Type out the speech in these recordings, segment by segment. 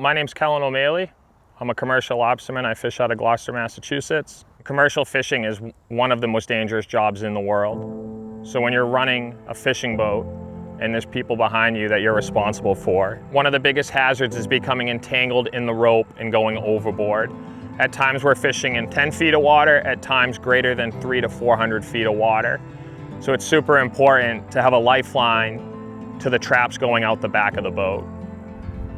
My name's Kellen O'Malley. I'm a commercial lobsterman. I fish out of Gloucester, Massachusetts. Commercial fishing is one of the most dangerous jobs in the world. So when you're running a fishing boat and there's people behind you that you're responsible for, one of the biggest hazards is becoming entangled in the rope and going overboard. At times we're fishing in 10 feet of water, at times greater than 300 to 400 feet of water. So it's super important to have a lifeline to the traps going out the back of the boat.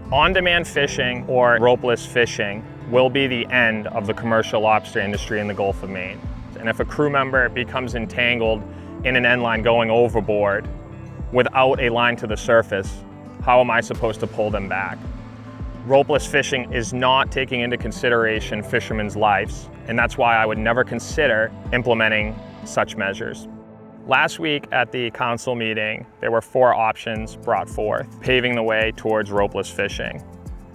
On-demand fishing or ropeless fishing will be the end of the commercial lobster industry in the Gulf of Maine. And if a crew member becomes entangled in an end line going overboard without a line to the surface, how am I supposed to pull them back? Ropeless fishing is not taking into consideration fishermen's lives, and that's why I would never consider implementing such measures. Last week at the council meeting, there were 4 options brought forth, paving the way towards ropeless fishing.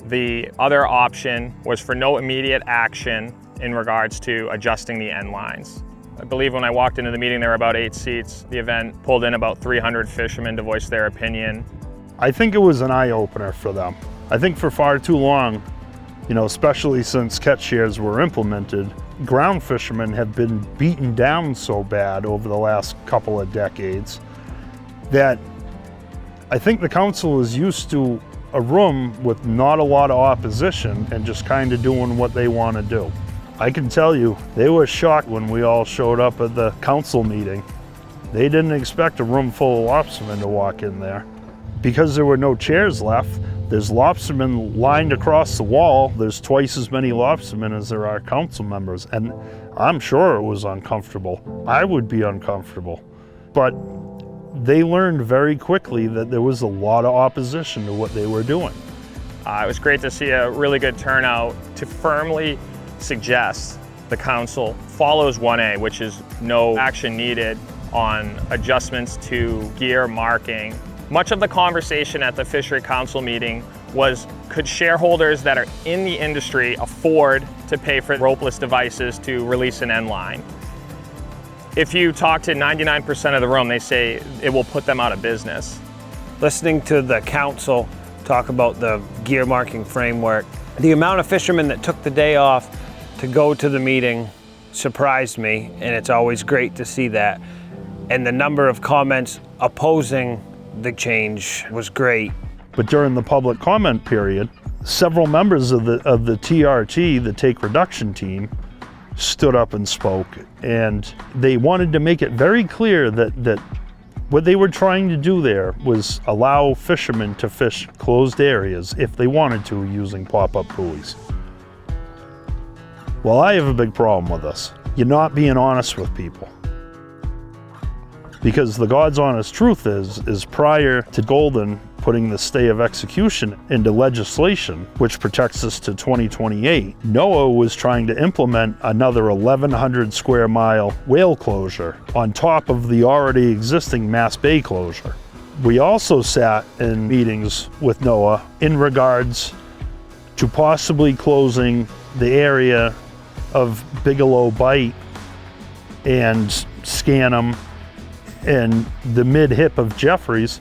The other option was for no immediate action in regards to adjusting the end lines. I believe when I walked into the meeting, there were about 8 seats. The event pulled in about 300 fishermen to voice their opinion. I think it was an eye-opener for them. I think for far too long, especially since catch shares were implemented, ground fishermen have been beaten down so bad over the last couple of decades that I think the council is used to a room with not a lot of opposition and just kind of doing what they want to do. I can tell you, they were shocked when we all showed up at the council meeting. They didn't expect a room full of lobstermen to walk in there. Because there were no chairs left, there's lobstermen lined across the wall. There's twice as many lobstermen as there are council members, and I'm sure it was uncomfortable. I would be uncomfortable. But they learned very quickly that there was a lot of opposition to what they were doing. It was great to see a really good turnout to firmly suggest the council follows 1A, which is no action needed on adjustments to gear marking. Much of the conversation at the Fishery Council meeting was, could shareholders that are in the industry afford to pay for ropeless devices to release an end line? If you talk to 99% of the room, they say it will put them out of business. Listening to the council talk about the gear marking framework, the amount of fishermen that took the day off to go to the meeting surprised me, and it's always great to see that. And the number of comments opposing the change was great. But during the public comment period, several members of the TRT, the take reduction team, stood up and spoke, and they wanted to make it very clear that what they were trying to do there was allow fishermen to fish closed areas if they wanted to using pop-up buoys. Well, I have a big problem with this. You're not being honest with people. Because the God's honest truth is prior to Golden putting the stay of execution into legislation, which protects us to 2028, NOAA was trying to implement another 1,100 square mile whale closure on top of the already existing Mass Bay closure. We also sat in meetings with NOAA in regards to possibly closing the area of Bigelow Bight and Scanum and the mid-hip of Jeffries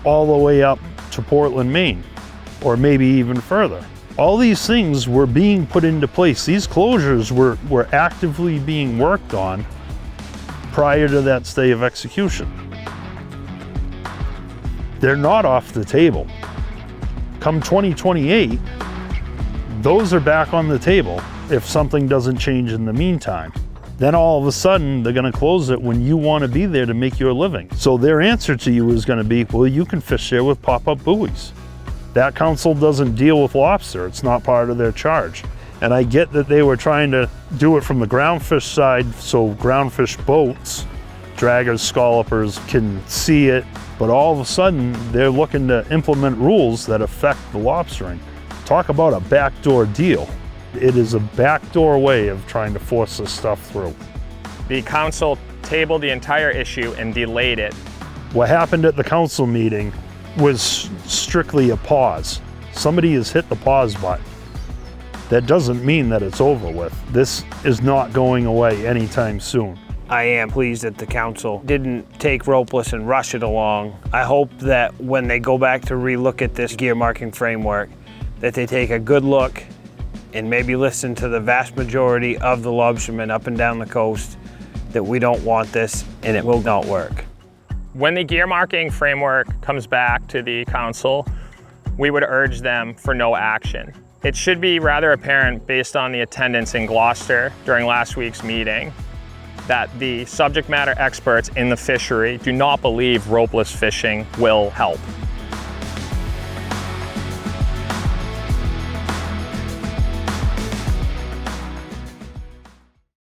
all the way up to Portland, Maine, or maybe even further. All these things were being put into place. These closures were actively being worked on prior to that stay of execution. They're not off the table. Come 2028, those are back on the table if something doesn't change in the meantime. Then all of a sudden, they're gonna close it when you wanna be there to make your living. So their answer to you is gonna be, well, you can fish there with pop-up buoys. That council doesn't deal with lobster. It's not part of their charge. And I get that they were trying to do it from the groundfish side, so groundfish boats, draggers, scallopers can see it, but all of a sudden, they're looking to implement rules that affect the lobstering. Talk about a backdoor deal. It is a backdoor way of trying to force this stuff through. The council tabled the entire issue and delayed it. What happened at the council meeting was strictly a pause. Somebody has hit the pause button. That doesn't mean that it's over with. This is not going away anytime soon. I am pleased that the council didn't take ropeless and rush it along. I hope that when they go back to relook at this gear marking framework, that they take a good look and maybe listen to the vast majority of the lobstermen up and down the coast that we don't want this and it will not work. When the gear marking framework comes back to the council, we would urge them for no action. It should be rather apparent based on the attendance in Gloucester during last week's meeting that the subject matter experts in the fishery do not believe ropeless fishing will help.